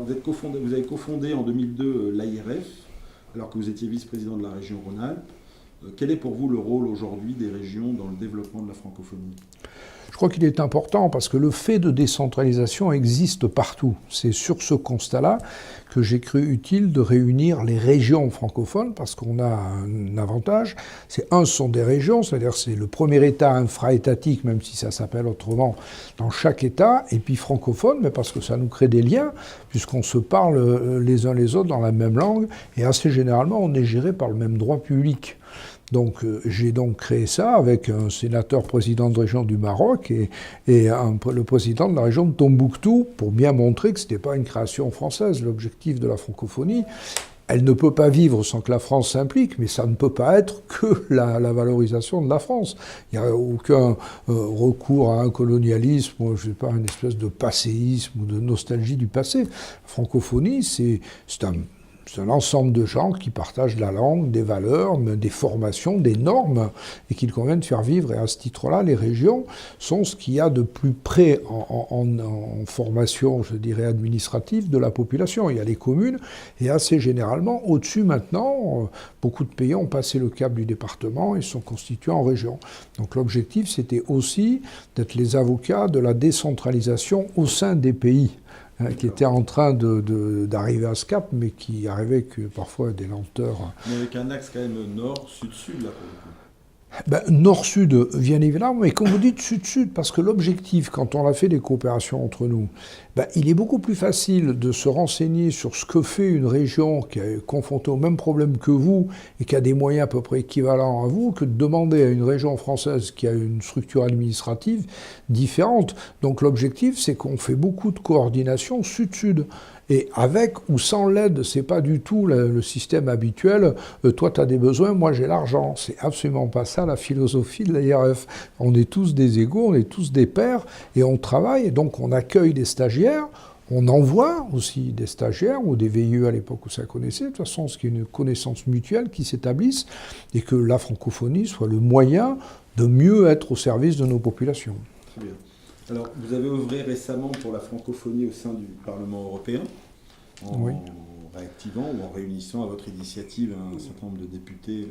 vous avez cofondé en 2002 l'AIRF, alors que vous étiez vice-président de la région Rhône-Alpes. Quel est pour vous le rôle aujourd'hui des régions dans le développement de la francophonie ? Je crois qu'il est important parce que le fait de décentralisation existe partout. C'est sur ce constat-là que j'ai cru utile de réunir les régions francophones parce qu'on a un avantage. Ce sont des régions, c'est-à-dire c'est le premier État infra-étatique, même si ça s'appelle autrement, dans chaque État, et puis francophone, mais parce que ça nous crée des liens, puisqu'on se parle les uns les autres dans la même langue, et assez généralement on est géré par le même droit public. Donc j'ai donc créé ça avec un sénateur président de région du Maroc et le président de la région de Tombouctou pour bien montrer que ce n'était pas une création française. L'objectif de la francophonie, elle ne peut pas vivre sans que la France s'implique, mais ça ne peut pas être que la valorisation de la France. Il n'y a aucun recours à un colonialisme, ou, je sais pas, une espèce de passéisme ou de nostalgie du passé. La francophonie, c'est un ensemble de gens qui partagent la langue, des valeurs, des formations, des normes, et qu'il convient de faire vivre. Et à ce titre-là, les régions sont ce qu'il y a de plus près en formation, je dirais, administrative de la population. Il y a les communes, et assez généralement, au-dessus maintenant, beaucoup de pays ont passé le cap du département et sont constitués en régions. Donc l'objectif, c'était aussi d'être les avocats de la décentralisation au sein des pays. Qui était en train d'arriver à ce cap, mais qui arrivait que parfois des lenteurs. Mais avec un axe quand même nord, sud-sud, là, pour le coup. Nord-sud, bien évidemment, mais quand vous dites sud-sud, parce que l'objectif, quand on a fait des coopérations entre nous, il est beaucoup plus facile de se renseigner sur ce que fait une région qui est confrontée au même problème que vous et qui a des moyens à peu près équivalents à vous, que de demander à une région française qui a une structure administrative différente. Donc l'objectif, c'est qu'on fait beaucoup de coordination sud-sud. Et avec ou sans l'aide, c'est pas du tout le système habituel. Toi, tu as des besoins, moi j'ai l'argent. C'est absolument pas ça la philosophie de l'AIRF. On est tous des égaux, on est tous des pairs et on travaille. Et donc on accueille des stagiaires, on envoie aussi des stagiaires ou des VIE à l'époque où ça connaissait. De toute façon, ce qui est une connaissance mutuelle qui s'établisse et que la francophonie soit le moyen de mieux être au service de nos populations. Très bien. Alors, vous avez œuvré récemment pour la francophonie au sein du Parlement européen, en réactivant ou en réunissant à votre initiative un certain nombre de députés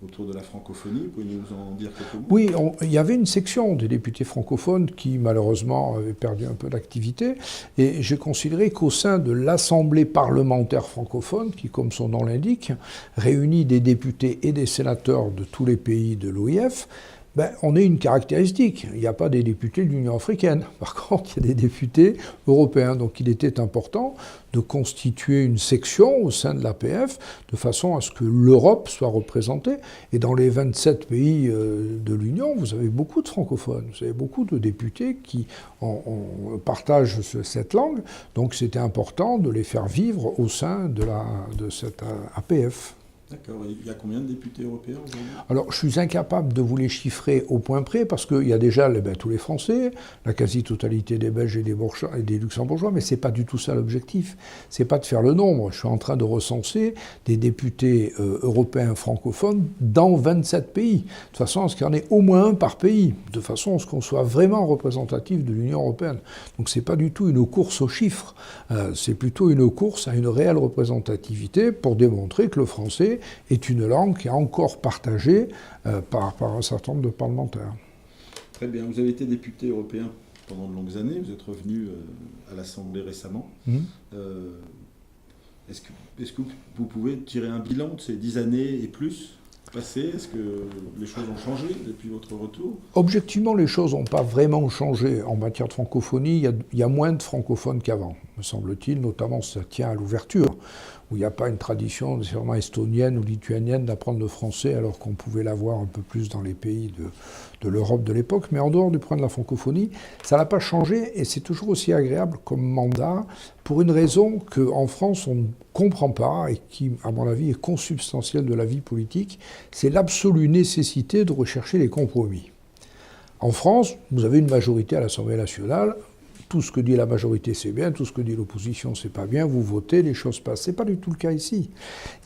autour de la francophonie. Pouvez-vous nous en dire quelques mots ? Oui, il y avait une section des députés francophones qui, malheureusement, avait perdu un peu d'activité. Et j'ai considéré qu'au sein de l'Assemblée parlementaire francophone, qui, comme son nom l'indique, réunit des députés et des sénateurs de tous les pays de l'OIF, on a une caractéristique. Il n'y a pas des députés de l'Union africaine. Par contre, il y a des députés européens. Donc il était important de constituer une section au sein de l'APF de façon à ce que l'Europe soit représentée. Et dans les 27 pays de l'Union, vous avez beaucoup de francophones. Vous avez beaucoup de députés qui partagent cette langue. Donc c'était important de les faire vivre au sein de cette APF. D'accord. Il y a combien de députés européens aujourd'hui ? Alors, je suis incapable de vous les chiffrer au point près, parce qu'il y a déjà tous les Français, la quasi-totalité des Belges et des Luxembourgeois, mais ce n'est pas du tout ça l'objectif. Ce n'est pas de faire le nombre. Je suis en train de recenser des députés européens francophones dans 27 pays, de façon à ce qu'il y en ait au moins un par pays, de façon à ce qu'on soit vraiment représentatif de l'Union européenne. Donc, ce n'est pas du tout une course aux chiffres, c'est plutôt une course à une réelle représentativité pour démontrer que le français est une langue qui est encore partagée par un certain nombre de parlementaires. Très bien. Vous avez été député européen pendant de longues années. Vous êtes revenu à l'Assemblée récemment. Est-ce que vous pouvez tirer un bilan de ces 10 années et plus passées ? Est-ce que les choses ont changé depuis votre retour ? Objectivement, les choses n'ont pas vraiment changé. En matière de francophonie, il y a moins de francophones qu'avant, me semble-t-il. Notamment, ça tient à l'ouverture, où il n'y a pas une tradition nécessairement estonienne ou lituanienne d'apprendre le français, alors qu'on pouvait l'avoir un peu plus dans les pays de l'Europe de l'époque. Mais en dehors du point de la francophonie, ça n'a pas changé, et c'est toujours aussi agréable comme mandat, pour une raison qu'en France, on ne comprend pas, et qui, à mon avis, est consubstantielle de la vie politique, c'est l'absolue nécessité de rechercher les compromis. En France, vous avez une majorité à l'Assemblée nationale, tout ce que dit la majorité c'est bien, tout ce que dit l'opposition c'est pas bien, vous votez, les choses passent. C'est pas du tout le cas ici.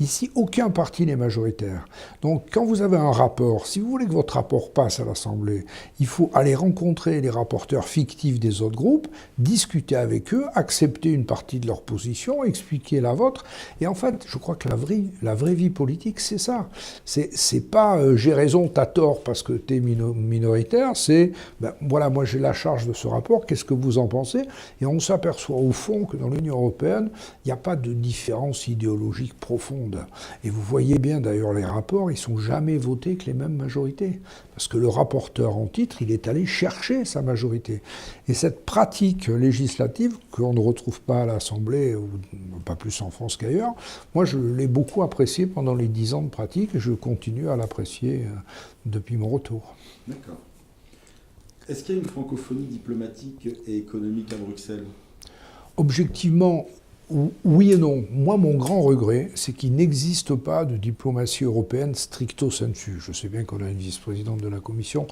Ici, aucun parti n'est majoritaire. Donc quand vous avez un rapport, si vous voulez que votre rapport passe à l'Assemblée, il faut aller rencontrer les rapporteurs fictifs des autres groupes, discuter avec eux, accepter une partie de leur position, expliquer la vôtre. Et en fait, je crois que la vraie vie politique, c'est ça. C'est pas j'ai raison, t'as tort parce que t'es minoritaire, c'est ben, voilà, moi j'ai la charge de ce rapport, qu'est-ce que vous en pensez? Et on s'aperçoit au fond que dans l'Union européenne, il n'y a pas de différence idéologique profonde. Et vous voyez bien d'ailleurs les rapports, ils ne sont jamais votés avec les mêmes majorités. Parce que le rapporteur en titre, il est allé chercher sa majorité. Et cette pratique législative, qu'on ne retrouve pas à l'Assemblée, ou pas plus en France qu'ailleurs, moi je l'ai beaucoup appréciée pendant les 10 ans de pratique, et je continue à l'apprécier depuis mon retour. D'accord. Est-ce qu'il y a une francophonie diplomatique et économique à Bruxelles? Objectivement, oui et non. Moi, mon grand regret, c'est qu'il n'existe pas de diplomatie européenne stricto sensu. Je sais bien qu'on a une vice-présidente de la Commission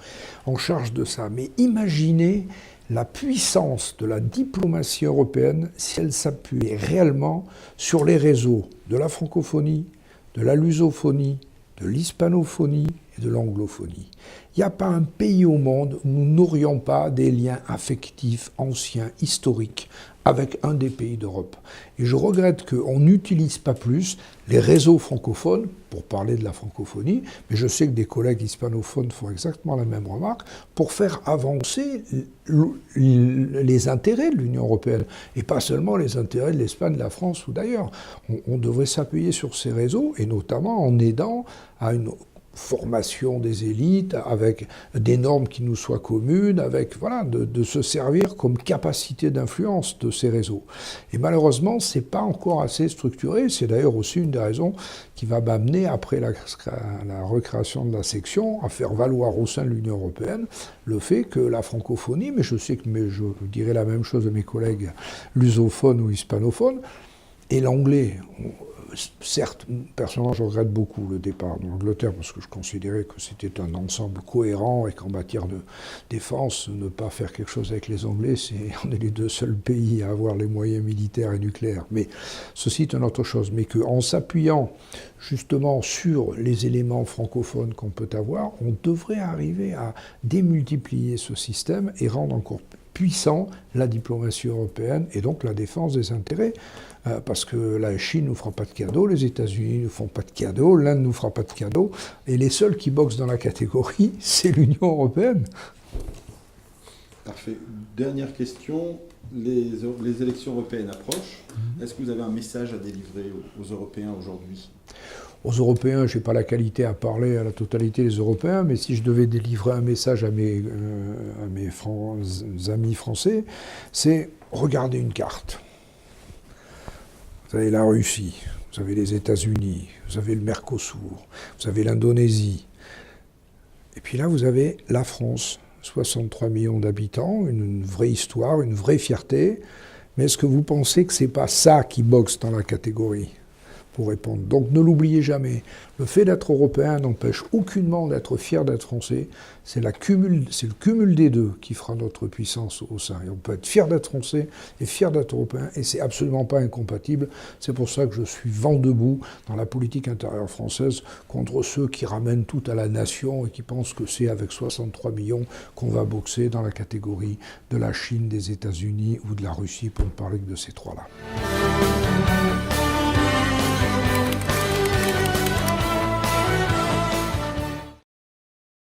en charge de ça. Mais imaginez la puissance de la diplomatie européenne si elle s'appuyait réellement sur les réseaux de la francophonie, de la lusophonie, de l'hispanophonie et de l'anglophonie. Il n'y a pas un pays au monde où nous n'aurions pas des liens affectifs, anciens, historiques, avec un des pays d'Europe. Et je regrette qu'on n'utilise pas plus les réseaux francophones, pour parler de la francophonie, mais je sais que des collègues hispanophones font exactement la même remarque, pour faire avancer les intérêts de l'Union européenne, et pas seulement les intérêts de l'Espagne, de la France ou d'ailleurs. On devrait s'appuyer sur ces réseaux, et notamment en aidant à une formation des élites, avec des normes qui nous soient communes, avec voilà, de se servir comme capacité d'influence de ces réseaux. Et malheureusement, c'est pas encore assez structuré. C'est d'ailleurs aussi une des raisons qui va m'amener, après la recréation de la section, à faire valoir au sein de l'Union européenne le fait que la francophonie, mais je sais que je dirais la même chose de mes collègues lusophones ou hispanophones, et l'anglais. Certes, personnellement, je regrette beaucoup le départ de l'Angleterre parce que je considérais que c'était un ensemble cohérent et qu'en matière de défense, ne pas faire quelque chose avec les Anglais, on est les deux seuls pays à avoir les moyens militaires et nucléaires. Mais ceci est une autre chose. Mais qu'en s'appuyant justement sur les éléments francophones qu'on peut avoir, on devrait arriver à démultiplier ce système et rendre encore puissant la diplomatie européenne et donc la défense des intérêts. Parce que la Chine ne nous fera pas de cadeaux, les États-Unis ne nous font pas de cadeaux, l'Inde ne nous fera pas de cadeaux, et les seuls qui boxent dans la catégorie, c'est l'Union européenne. Parfait. Dernière question, les élections européennes approchent. Est-ce que vous avez un message à délivrer aux Européens aujourd'hui ? Aux Européens, je n'ai pas la qualité à parler à la totalité des Européens, mais si je devais délivrer un message à mes amis français, c'est regarder une carte. Vous avez la Russie, vous avez les États-Unis, vous avez le Mercosur, vous avez l'Indonésie. Et puis là, vous avez la France, 63 millions d'habitants, une vraie histoire, une vraie fierté. Mais est-ce que vous pensez que ce n'est pas ça qui boxe dans la catégorie ? Pour répondre. Donc ne l'oubliez jamais. Le fait d'être européen n'empêche aucunement d'être fier d'être français. C'est le cumul des deux qui fera notre puissance au sein. Et on peut être fier d'être français et fier d'être européen, et c'est absolument pas incompatible. C'est pour ça que je suis vent debout dans la politique intérieure française contre ceux qui ramènent tout à la nation et qui pensent que c'est avec 63 millions qu'on va boxer dans la catégorie de la Chine, des États-Unis ou de la Russie, pour ne parler que de ces trois-là.